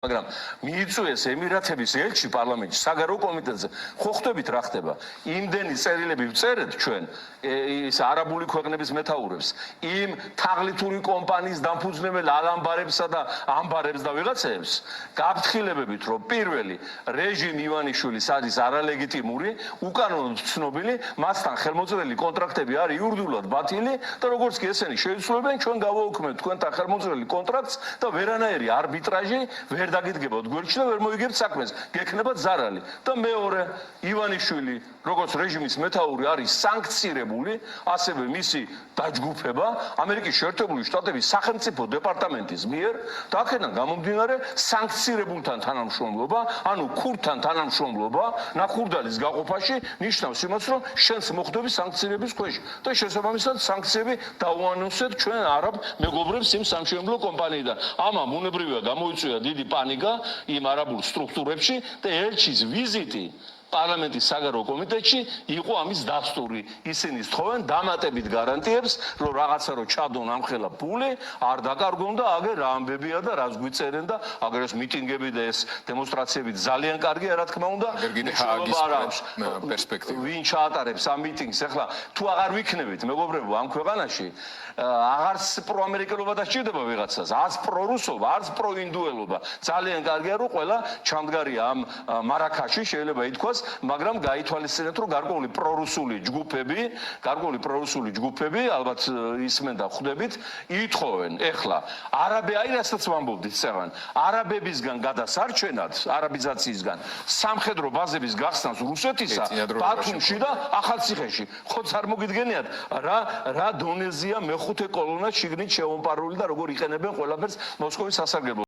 მაგრამ მიიწვიეს ემირათების ელჩი პარლამენტში საგარეო კომიტეტზე. ხო ხვდებით რა ხდება? იმდენი წერილები ვწერეთ ჩვენ ის არაბული ქვეყნების მეთაურებს, იმ თაღლითური კომპანიის დამფუძნებელ ალამბარებსა და ამბარებს და ვიღაცებს, გაფრთხილებებით, რომ პირველი რეჟიმ ივანიშვილის არის არალეგიტიმური, უკანონოდ ცნობილი, მასთან ხელმოწერილი კონტრაქტები არის იურიდიულად ბათილი და როგორც კი ესენი შეიცვლებენ, ჩვენ გავაუქმებთ თქვენთან ხელმოწერილი კონტრაქტს და ვერანაირი არბიტრაჟი ვერ დაგიდგებოდ გვერდში და ვერ მოიგებთ საქმეს, გექნება ზარალი. და მეორე, ივანიშვილი, როგორც რეჟიმის მეთაური არის სანქცირებული, ასევე მისი დაჯგუფება ამერიკის შეერთებული შტატების სახელმწიფო დეპარტამენტის მიერ და აქედან გამომდინარე სანქცირებულთან თანამშრომლობა, ანუ ქურდთან თანამშრომლობა, ნახურდალის გაყოფაში ნიშნავს იმას, რომ შენს მოხდები სანქციების ქვეშ და შესაბამისად სანქციები დაუანონსეთ ჩვენ არაბ მეგობრებს იმ სამშენებლო კომპანიიდან. ამამ უნებრივია გამოიწვია დიდი პანიკა იმ არაბულ სტრუქტურებში და ელჩის ვიზიტი პარლამენტის საგარეო კომიტეტში იყო ამის დასტური. ისინი სთხოვენ დამატებით გარანტიებს, რომ რაღაცა რო ჩადონ ამხელა ფული, არ დაკარგონ და აგერ რა ამბებია და რას გვიწერენ და აგერ ეს მიტინგები და ეს დემონსტრაციები ძალიან კარგია, რა თქმა უნდა. პერსპექტივა. ვინ ჩაატარებს ამ მიტინგს? ახლა თუ აღარ ვიქნებით მეგობრებო ამ ქვეყანაში, აღარც პროამერიკელობა დასჭირდება ვიღაცას, არც პრორუსობა, არც პროინდუელობა. ძალიან კარგია რომ ყველა ჩამდგარია ამ მარაქაში, შეიძლება ითქვას, მაგრამ გაითვალისწინეთ, რომ გარკვეული პრორუსული ჯგუფები, ალბათ ისმენ და ხვდებით, ითხოვენ ეხლა არაბი აი რასაც ვამბობდით წევან, არაბებისგან გადასარჩენად, არაბიზაციისგან სამხედრო ბაზების გახსნას რუსეთისა, ბათუმში და ახალციხეში. ხოც არ მოგიდგენიათ რა დონეზია მეხუთე კოლონა შიგნით შემოპარული და როგორ იყენებენ ყველაფერს მოსკოვის სასარგებლოდ.